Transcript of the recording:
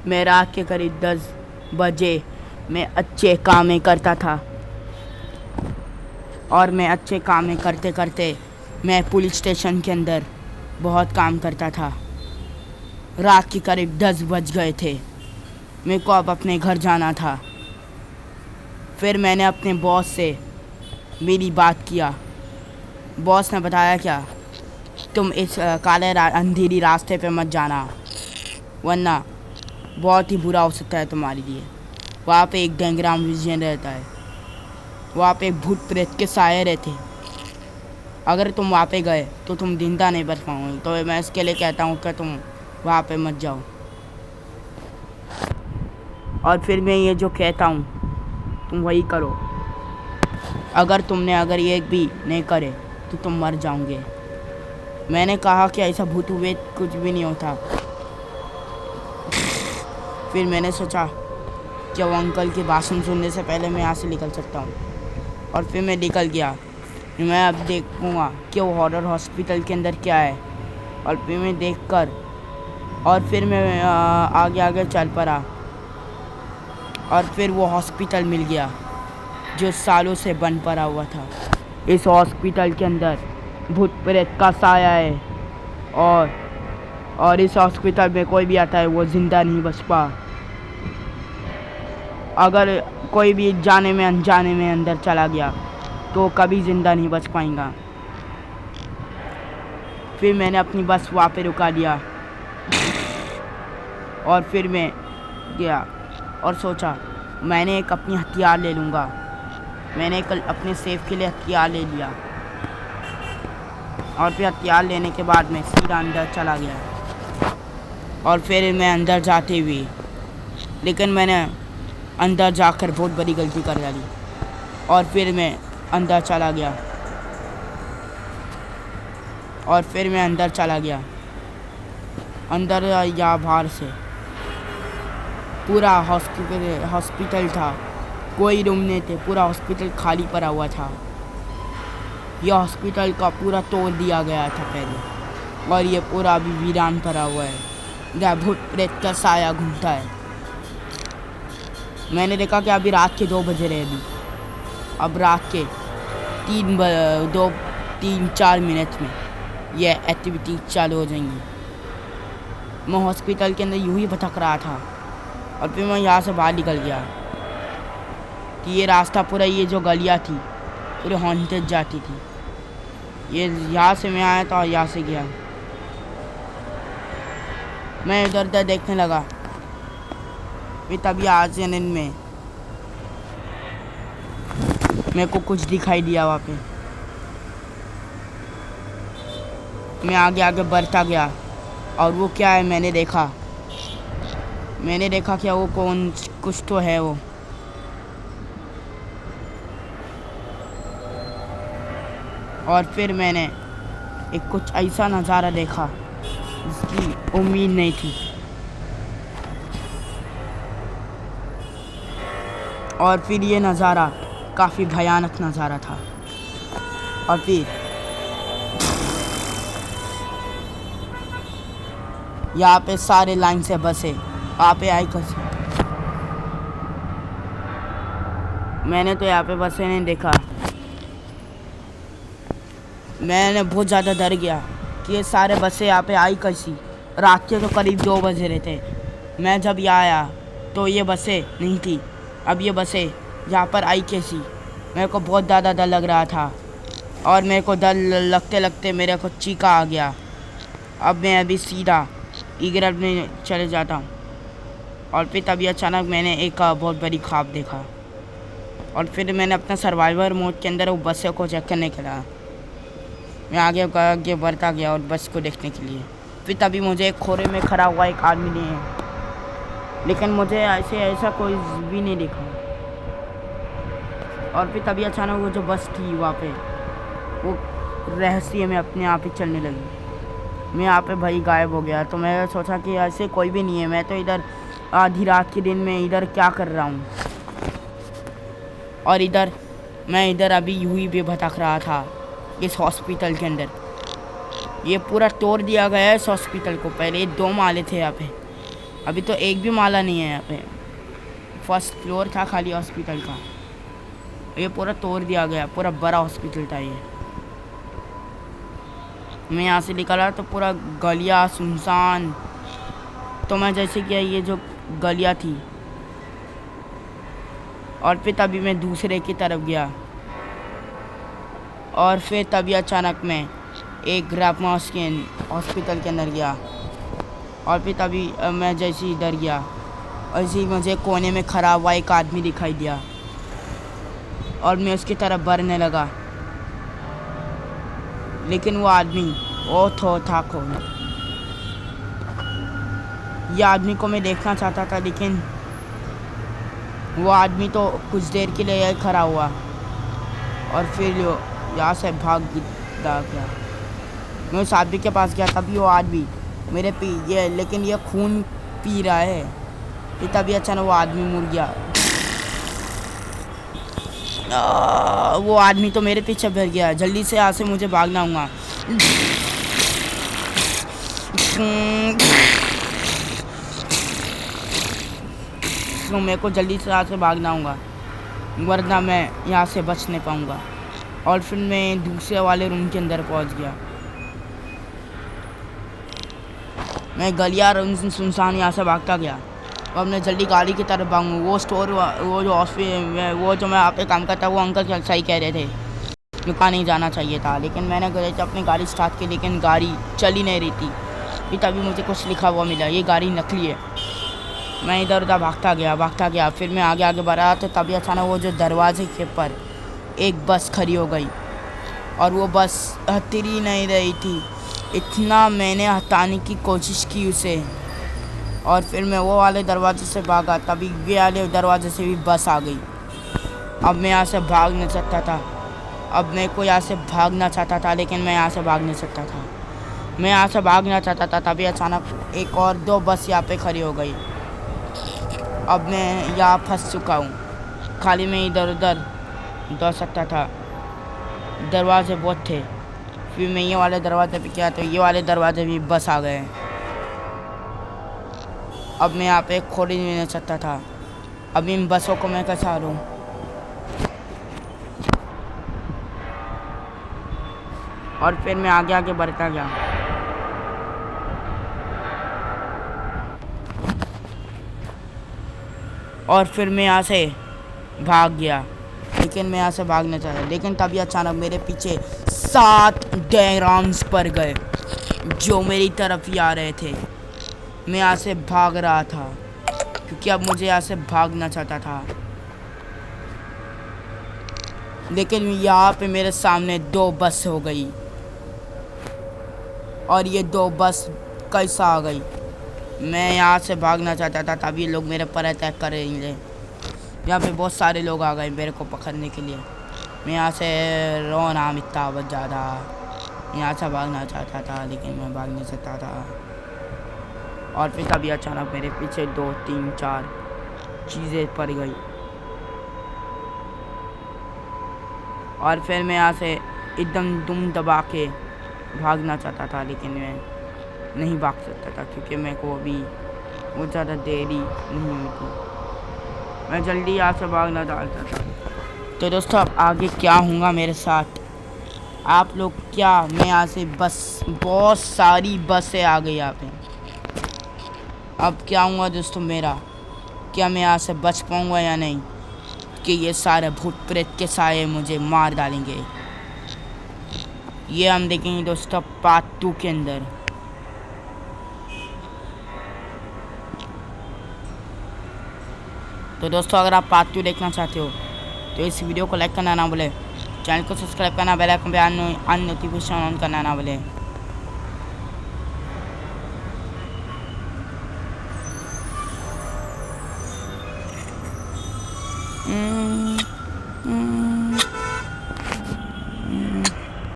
मैं रात के करीब 10 बजे मैं अच्छे काम करता था और मैं अच्छे काम करते करते मैं पुलिस स्टेशन के अंदर बहुत काम करता था। रात के करीब 10 बज गए थे। मेरे को अब अपने घर जाना था। फिर मैंने अपने बॉस से मेरी बात किया। बॉस ने बताया क्या, तुम इस काले अंधेरी रास्ते पे मत जाना, वरना बहुत ही बुरा हो सकता है तुम्हारे लिए। वहाँ पे एक डेंगराम विजन रहता है, वहाँ पे एक भूत प्रेत के साये रहते। अगर तुम वहाँ पे गए तो तुम जिंदा नहीं बच पाओगे। तो मैं इसके लिए कहता हूँ कि तुम वहाँ पे मत जाओ। और फिर मैं ये जो कहता हूँ तुम वही करो। अगर ये भी नहीं करे तो तुम मर जाओगे। मैंने कहा कि ऐसा भूत हुए कुछ भी नहीं होता। फिर मैंने सोचा कि वो अंकल की भाषण सुनने से पहले मैं यहाँ से निकल सकता हूँ। और फिर मैं निकल गया। मैं अब देखूँगा कि वो हॉरर हॉस्पिटल के अंदर क्या है। और फिर मैं देखकर और फिर मैं आगे चल पड़ा। और फिर वो हॉस्पिटल मिल गया जो सालों से बंद पड़ा हुआ था। इस हॉस्पिटल के अंदर भूत प्रेत का साया है और इस हॉस्पिटल में कोई भी आता है वो ज़िंदा नहीं बच पा। अगर कोई भी जाने में अनजाने में अंदर चला गया तो कभी ज़िंदा नहीं बच पाएगा। फिर मैंने अपनी बस वहाँ पे रुका दिया और फिर मैं गया और सोचा मैंने एक अपनी हथियार ले लूँगा। मैंने कल अपने सेफ के लिए हथियार ले लिया और फिर हथियार लेने के बाद मैं सीधा अंदर चला गया। और फिर मैं अंदर जाते हुए, लेकिन मैंने अंदर जाकर बहुत बड़ी गलती कर डाली। और फिर मैं अंदर चला गया अंदर या बाहर से पूरा हॉस्पिटल था। कोई रूम नहीं थे, पूरा हॉस्पिटल खाली पड़ा हुआ था। यह हॉस्पिटल का पूरा तोड़ दिया गया था पहले और ये पूरा अभी वीरान पड़ा हुआ है जहाँ भूत प्रेत का साया घूमता है। मैंने देखा कि अभी रात के 2 बजे रहे। अब रात के 3-4 मिनट में यह एक्टिविटी चालू हो जाएंगी। मैं हॉस्पिटल के अंदर यूं ही भटक रहा था और फिर मैं यहाँ से बाहर निकल गया कि ये रास्ता पूरा, ये जो गलियाँ थी पूरे हॉन्टेड जाती थी। ये यहाँ से मैं आया था और यहाँ से गया। मैं इधर उधर देखने लगा। फिर तभी आज नींद में मेरे को कुछ दिखाई दिया। वहाँ पे मैं आगे बढ़ता गया और वो क्या है मैंने देखा क्या वो कुछ तो है वो। और फिर मैंने एक कुछ ऐसा नज़ारा देखा जिसकी उम्मीद नहीं थी। और फिर ये नज़ारा काफ़ी भयानक नज़ारा था। और फिर यहाँ पे सारे लाइन से बसे वहाँ पे आई कैसे। मैंने तो यहाँ पे बसें नहीं देखा। मैंने बहुत ज़्यादा डर गया कि ये सारे बसें यहाँ पे आई कैसी। रात के तो करीब 2 बजे रहे थे। मैं जब यहाँ आया तो ये बसें नहीं थी। अब ये बसें यहाँ पर आई कैसी। मेरे को बहुत ज़्यादा डर लग रहा था और मेरे को डर लगते लगते मेरे को चीका आ गया। अब मैं अभी सीधा ईगरत में चले जाता हूँ। और फिर तभी अचानक मैंने एक बहुत बड़ी ख्वाब देखा। और फिर मैंने अपना सर्वाइवर मोड के अंदर वो बसों को चेक करने के लिए मैं आगे बढ़ता गया और बस को देखने के लिए। फिर तभी मुझे एक खोरे में खड़ा हुआ एक आदमी नहीं है, लेकिन मुझे ऐसा कोई भी नहीं दिखा। और फिर तभी अचानक वो जो बस थी वहाँ पे वो रहस्य में अपने आप ही चलने लगी। मैं यहाँ पे भाई गायब हो गया। तो मैं सोचा कि ऐसे कोई भी नहीं है। मैं तो इधर आधी रात के दिन में इधर क्या कर रहा हूँ। और मैं इधर अभी यूं ही भी भटक रहा था इस हॉस्पिटल के अंदर। ये पूरा तोड़ दिया गया है इस हॉस्पिटल को। पहले 2 माले थे यहाँ पे, अभी तो एक भी माला नहीं है यहाँ पे। फर्स्ट फ्लोर था खाली हॉस्पिटल का, ये पूरा तोड़ दिया गया, पूरा बड़ा हॉस्पिटल था ये। मैं यहाँ से निकला तो पूरा गलियाँ सुनसान। तो मैं जैसे कि ये जो गलियाँ थी, और फिर तभी मैं दूसरे की तरफ गया, और फिर तभी अचानक मैं एक ग्राफमाउस के हॉस्पिटल के अंदर गया, और फिर तभी मैं जैसे ही इधर गया, ऐसे ही मुझे कोने में खड़ा हुआ एक आदमी दिखाई दिया, और मैं उसकी तरफ बढ़ने लगा। लेकिन वो आदमी वो था कौन? ये आदमी को मैं देखना चाहता था, लेकिन वो आदमी तो कुछ देर के लिए यही खड़ा हुआ, और फिर यहाँ से भाग गया। मैं उस आदमी के पास गया, तभी वो आदमी मेरे ये लेकिन ये खून पी रहा है। फिर तभी अचानक वो आदमी मुड़ गया। वो आदमी तो मेरे पीछे भर गया। जल्दी से यहाँ से मुझे भागना होगा। तो मेरे को जल्दी से यहाँ से भागना होगा, वरना मैं यहाँ से बच नहीं पाऊँगा। और फिर मैं दूसरे वाले रूम के अंदर पहुँच गया। मैं गलियाँ सुनसान यहाँ से भागता गया, और मैं जल्दी गाड़ी की तरफ भागूँ। वो स्टोर वो जो मैं यहाँ पे काम करता, वो अंकल सही कह रहे थे, दुकान नहीं जाना चाहिए था। लेकिन मैंने अपनी गाड़ी स्टार्ट की, लेकिन गाड़ी चल ही नहीं रही थी। फिर तभी मुझे कुछ लिखा हुआ मिला, ये गाड़ी नकली है। मैं इधर उधर भागता गया। फिर मैं आगे बढ़ा, तो तभी अचानक वो जो दरवाजे के पर एक बस खड़ी हो गई, और वो बस हट ही नहीं रही थी। इतना मैंने हटाने की कोशिश की उसे, और फिर मैं वो वाले दरवाजे से भागा, तभी ये वाले दरवाजे से भी बस आ गई। अब मैं यहाँ से भाग नहीं सकता था। अब मेरे को यहाँ से भागना चाहता था, लेकिन मैं यहाँ से भाग नहीं सकता था। मैं यहाँ से भागना चाहता था, तभी अचानक एक और 2 बस यहाँ पे खड़ी हो गई। अब मैं यहाँ फंस चुका हूँ। खाली मैं इधर उधर दौड़ सकता था, दरवाजे बहुत थे। फिर मैं ये वाले दरवाजे पे किया, तो ये वाले दरवाजे भी बस आ गए। अब मैं यहाँ पे खोल ही नहीं सकता था। अब इन बसों को मैं कैसा लूँ? और फिर मैं आगे बढ़ता गया। और फिर मैं यहाँ से भाग गया, लेकिन मैं यहाँ से भागना चाहता, लेकिन तभी अचानक मेरे पीछे 7 डायग्राम्स पर गए, जो मेरी तरफ ही आ रहे थे। मैं यहाँ से भाग रहा था, क्योंकि अब मुझे यहाँ से भागना चाहता था। लेकिन यहाँ पे मेरे सामने 2 बस हो गई, और ये 2 बस कैसा आ गई? मैं यहाँ से भागना चाहता था, तभी लोग मेरे पर अटैक कर रहे। यहाँ पे बहुत सारे लोग आ गए मेरे को पकड़ने के लिए। मैं यहाँ से रोना मिटता बहुत ज़्यादा। यहाँ से भागना चाहता था, लेकिन मैं भाग नहीं सकता था। और फिर तभी अचानक मेरे पीछे 2, 3, 4 चीज़ें पड़ गई, और फिर मैं यहाँ से एकदम दुम दबा के भागना चाहता था, लेकिन मैं नहीं भाग सकता था, क्योंकि मेरे को अभी बहुत ज़्यादा देरी नहीं हुई थी। मैं जल्दी यहाँ से भागना चाहता था। तो दोस्तों, अब आगे क्या होगा मेरे साथ, आप लोग क्या? मैं यहाँ से बस बहुत सारी बसें आ गई यहाँ पे। अब क्या होगा दोस्तों मेरा? क्या मैं यहाँ से बच पाऊँगा या नहीं, कि ये सारे भूत प्रेत के साए मुझे मार डालेंगे? ये हम देखेंगे दोस्तों पार्ट 2 के अंदर। तो दोस्तों, अगर आप पार्ट 2 देखना चाहते हो तो इस वीडियो को लाइक करना ना भूलें, चैनल को सब्सक्राइब करना, बेल आइकन पे ऑन नोटिफिकेशन ऑन करना ना भूलें।